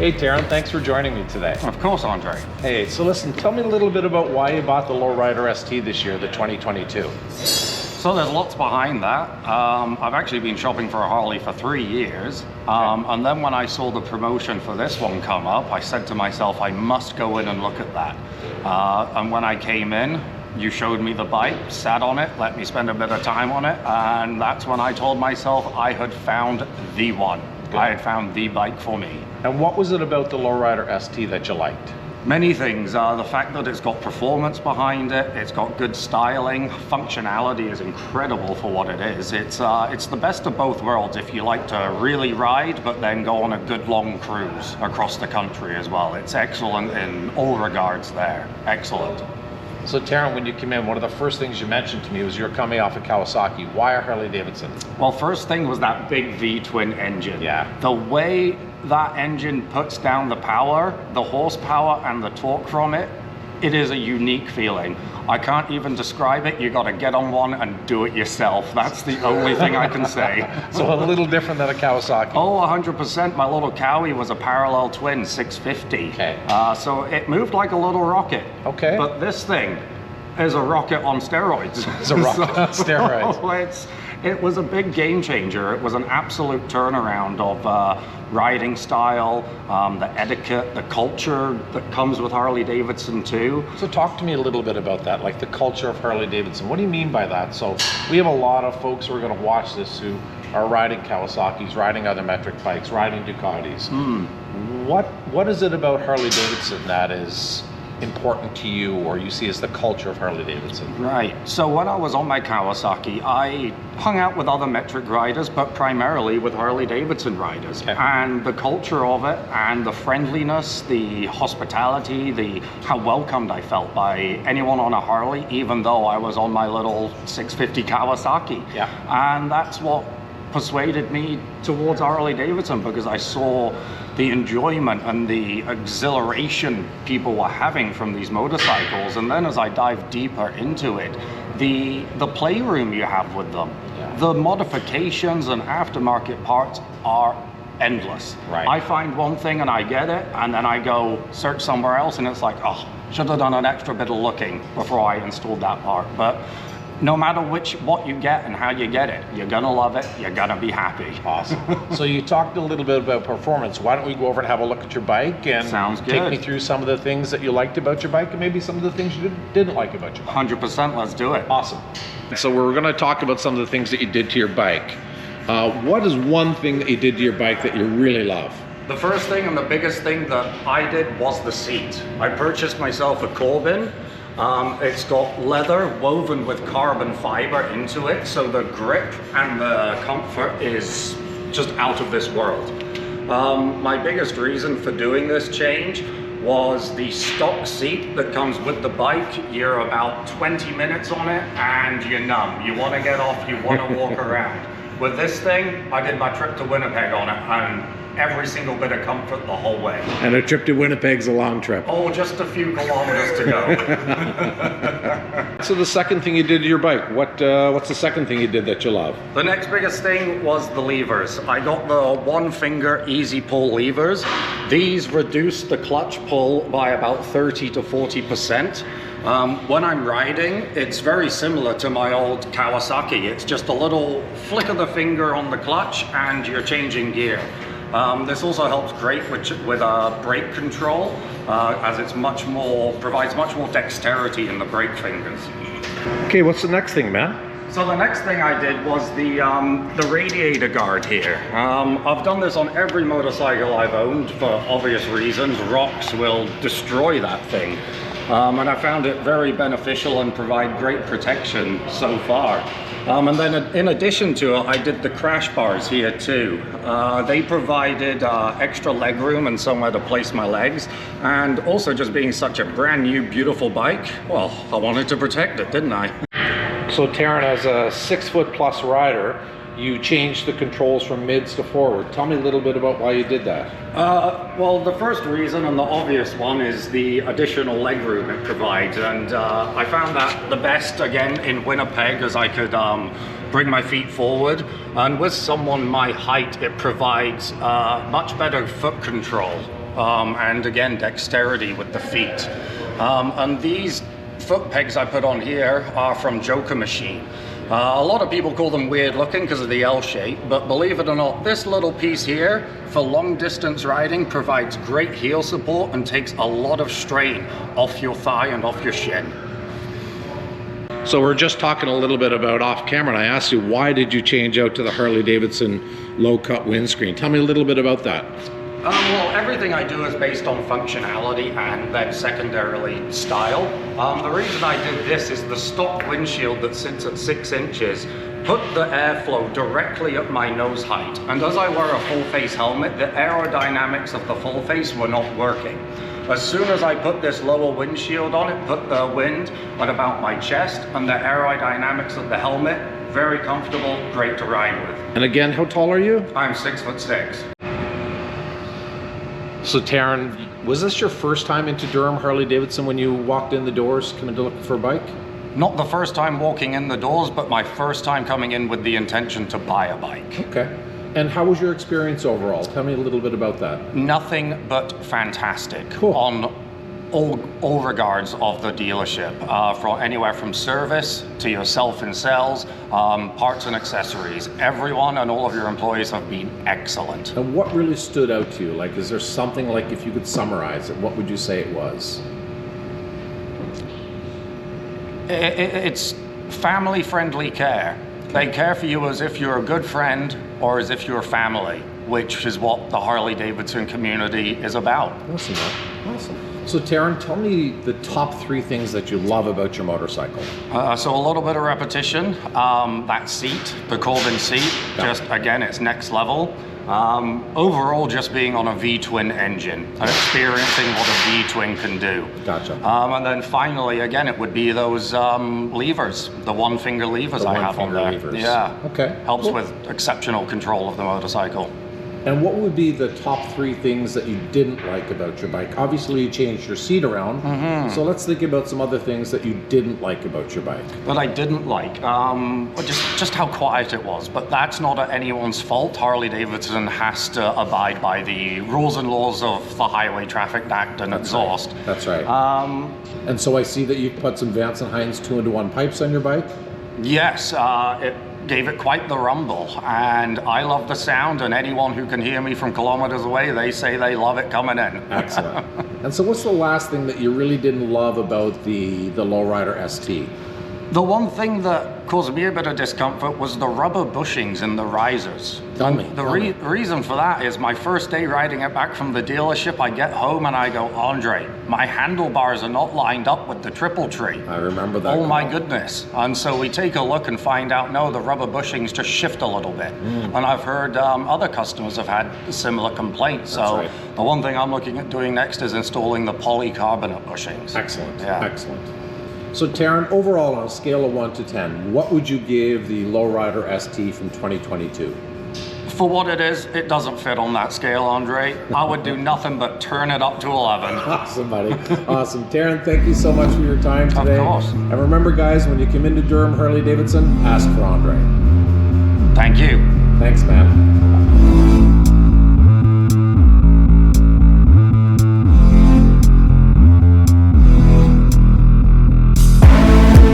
Hey Taran, thanks for joining me today. Of course, Andre. Hey, so listen, tell me a little bit about why you bought the Lowrider ST this year, the 2022. So there's lots behind that. I've actually been shopping for a Harley for 3 years. And then when I saw the promotion for this one come up, I said to myself, I must go in and look at that. And when I came in, you showed me the bike, sat on it, let me spend a bit of time on it. And that's when I told myself I had found the one. Good. I had found the bike for me. And what was it about the Lowrider ST that you liked? Many things. The fact that it's got performance behind it, it's got good styling, functionality is incredible for what it is. It's the best of both worlds if you like to really ride, but then go on a good long cruise across the country as well. It's excellent in all regards there. Excellent. So Taran, when you came in, one of the first things you mentioned to me was you're coming off of Kawasaki. Why a Harley-Davidson? Well, first thing was that big V-twin engine. Yeah. The way that engine puts down the power, the horsepower and the torque from it, it is a unique feeling. I can't even describe it. You got to get on one and do it yourself. That's the only thing I can say. So a little different than a Kawasaki. Oh, 100%. My little Cowie was a parallel twin 650. Okay. So it moved like a little rocket. Okay. But this thing is a rocket on steroids. It's a rocket on steroids. So it was a big game changer. It was an absolute turnaround of riding style, the etiquette, the culture that comes with Harley-Davidson too. So talk to me a little bit about that, like the culture of Harley-Davidson. What do you mean by that? So we have a lot of folks who are going to watch this who are riding Kawasaki's, riding other metric bikes, riding Ducatis. What is it about Harley-Davidson that is important to you or you see as the culture of Harley-Davidson? Right. So when I was on my Kawasaki, I hung out with other metric riders, but primarily with Harley-Davidson riders. Okay. And the culture of it and the friendliness, the hospitality, how welcomed I felt by anyone on a Harley, even though I was on my little 650 Kawasaki. Yeah. And that's what persuaded me towards Harley-Davidson, because I saw the enjoyment and the exhilaration people were having from these motorcycles. And then as I dive deeper into it, the playroom you have with them, the modifications and aftermarket parts are endless. Right. I find one thing and I get it, and then I go search somewhere else and it's like, oh, should have done an extra bit of looking before I installed that part. But no matter what you get and how you get it, you're gonna love it, you're gonna be happy. Awesome. So you talked a little bit about performance. Why don't we go over and have a look at your bike and Sounds good. Take me through some of the things that you liked about your bike and maybe some of the things you didn't like about your bike. 100%, let's do it. Awesome. So we're gonna talk about some of the things that you did to your bike. What is one thing that you did to your bike that you really love? The first thing and the biggest thing that I did was the seat. I purchased myself a Corbin. It's got leather woven with carbon fiber into it, so the grip and the comfort is just out of this world. My biggest reason for doing this change was the stock seat that comes with the bike. You're about 20 minutes on it and you're numb. You want to get off, you want to walk around. With this thing, I did my trip to Winnipeg on it and every single bit of comfort the whole way. And a trip to Winnipeg's a long trip. Oh, just a few kilometers to go. So the second thing you did to your bike, what's the second thing you did that you love? The next biggest thing was the levers. I got the one finger easy pull levers. These reduce the clutch pull by about 30 to 40%. When I'm riding, it's very similar to my old Kawasaki. It's just a little flick of the finger on the clutch and you're changing gear. This also helps great with brake control, as it's provides much more dexterity in the brake fingers. Okay, what's the next thing, man? So the next thing I did was the radiator guard here. I've done this on every motorcycle I've owned for obvious reasons. Rocks will destroy that thing. And I found it very beneficial and provide great protection so far. And then in addition to it, I did the crash bars here too. They provided extra leg room and somewhere to place my legs. And also just being such a brand new, beautiful bike, well, I wanted to protect it, didn't I? So Taran, as a 6-foot+ rider, you changed the controls from mids to forward. Tell me a little bit about why you did that. Well, the first reason and the obvious one is the additional legroom it provides, and I found that the best again in Winnipeg, as I could bring my feet forward, and with someone my height it provides much better foot control and again, dexterity with the feet. And these foot pegs I put on here are from Joker Machine. A lot of people call them weird looking because of the L shape, but believe it or not, this little piece here for long distance riding provides great heel support and takes a lot of strain off your thigh and off your shin. So we're just talking a little bit about off camera, and I asked you, why did you change out to the Harley-Davidson low-cut windscreen? Tell me a little bit about that. Well, everything I do is based on functionality and then secondarily style. The reason I did this is the stock windshield that sits at 6 inches put the airflow directly at my nose height. And as I wear a full face helmet, the aerodynamics of the full face were not working. As soon as I put this lower windshield on, it put the wind at about my chest, and the aerodynamics of the helmet, very comfortable, great to ride with. And again, how tall are you? I'm 6'6". So Taran, was this your first time into Durham Harley-Davidson when you walked in the doors coming to look for a bike? Not the first time walking in the doors, but my first time coming in with the intention to buy a bike. Okay. And how was your experience overall? Tell me a little bit about that. Nothing but fantastic. Cool. On all regards of the dealership, from anywhere from service to yourself in sales, parts and accessories. Everyone and all of your employees have been excellent. And what really stood out to you? Like, is there something, like, if you could summarize it, what would you say it was? It's family-friendly care. They care for you as if you're a good friend or as if you're family, which is what the Harley-Davidson community is about. Awesome, man. Awesome. So Taran, tell me the top 3 things that you love about your motorcycle. So a little bit of repetition. That seat, the Corbin seat, just again, it's next level. Overall, just being on a V-twin engine and experiencing what a V-twin can do. Gotcha. And then finally, again, it would be those levers, the one-finger levers I have on there. Levers. Yeah. Okay. Helps with exceptional control of the motorcycle. And what would be the top 3 things that you didn't like about your bike? Obviously, you changed your seat around. Mm-hmm. So let's think about some other things that you didn't like about your bike. That I didn't like, just how quiet it was. But that's not anyone's fault. Harley-Davidson has to abide by the rules and laws of the Highway Traffic Act and exhaust. Right. That's right. And so I see that you put some Vance & Hines 2-in-1 pipes on your bike? Yes, it gave it quite the rumble, and I love the sound, and anyone who can hear me from kilometers away, they say they love it coming in. Excellent. And so what's the last thing that you really didn't love about the Lowrider ST? The one thing that caused me a bit of discomfort was the rubber bushings in the risers. Tell me. The reason for that is my first day riding it back from the dealership, I get home and I go, Andre, my handlebars are not lined up with the triple tree. I remember that. Oh my goodness. And so we take a look and find out, no, the rubber bushings just shift a little bit. And I've heard other customers have had similar complaints. So right. The one thing I'm looking at doing next is installing the polycarbonate bushings. Excellent. Yeah. Excellent. So Taran, overall on a scale of 1 to 10, what would you give the Lowrider ST from 2022? For what it is, it doesn't fit on that scale, Andre. I would do nothing but turn it up to 11. Awesome, buddy. Awesome. Taran, thank you so much for your time today. Of course. And remember, guys, when you come into Durham Harley-Davidson, ask for Andre. Thank you. Thanks, man.